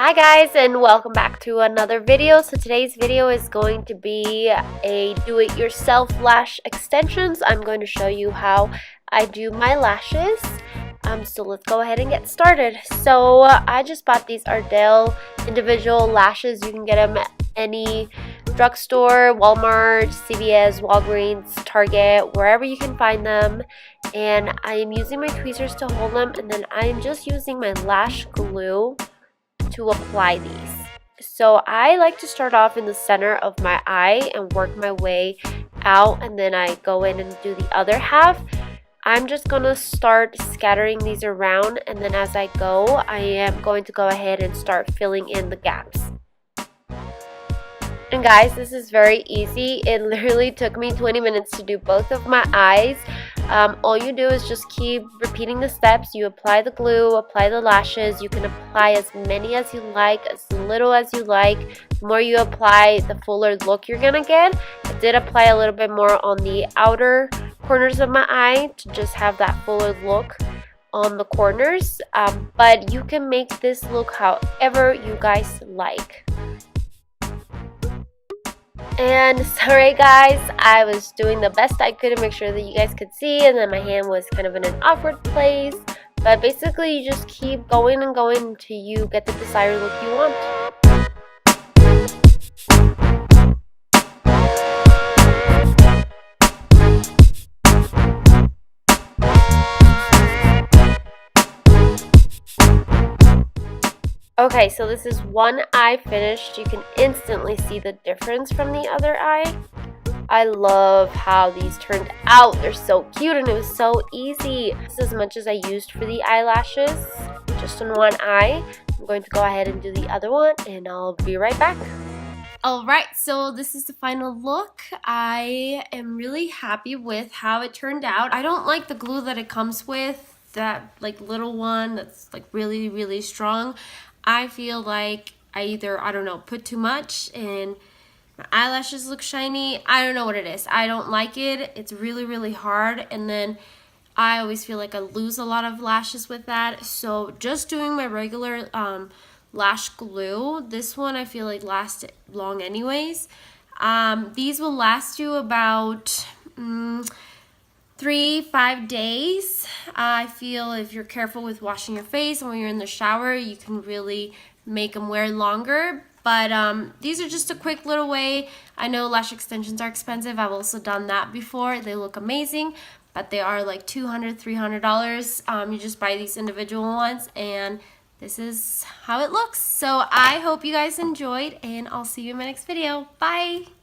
Hi guys, and welcome back to another video. So today's video is going to be a do-it-yourself lash extensions. I'm going to show you how I do my lashes. So let's go ahead and get started. So I just bought these Ardell individual lashes. You can get them at any drugstore, Walmart, CVS, Walgreens, Target, wherever you can find them. And I am using my tweezers to hold them, and then I am just using my lash glue to apply these. So I like to start off in the center of my eye and work my way out, and then I go in and do the other half. I'm just going to start scattering these around, and then as I go, I am going to go ahead and start filling in the gaps. And guys, this is very easy. It literally took me 20 minutes to do both of my eyes. All you do is just keep repeating the steps. You apply the glue, apply the lashes. You can apply as many as you like, as little as you like. The more you apply, the fuller look you're gonna get. I did apply a little bit more on the outer corners of my eye to just have that fuller look on the corners. But you can make this look however you guys like. And sorry guys, I was doing the best I could to make sure that you guys could see, and then my hand was kind of in an awkward place. But basically you just keep going and going until you get the desired look you want. Okay, so this is one eye finished. You can instantly see the difference from the other eye. I love how these turned out. They're so cute and it was so easy. This is as much as I used for the eyelashes, just on one eye. I'm going to go ahead and do the other one, and I'll be right back. Alright, so this is the final look. I am really happy with how it turned out. I don't like the glue that it comes with, that like little one that's like really strong. I feel like I either, I don't know, put too much and my eyelashes look shiny. I don't know what it is. I don't like it. It's really hard, and then I always feel like I lose a lot of lashes with that. So just doing my regular lash glue, this one I feel like lasts long anyways. These will last you about 3-5 days. I feel if you're careful with washing your face and when you're in the shower, you can really make them wear longer. But these are just a quick little way. I know lash extensions are expensive. I've also done that before. They look amazing, but they are like $200-300. You just buy these individual ones, and this is how it looks. So I hope you guys enjoyed, and I'll see you in my next video. Bye!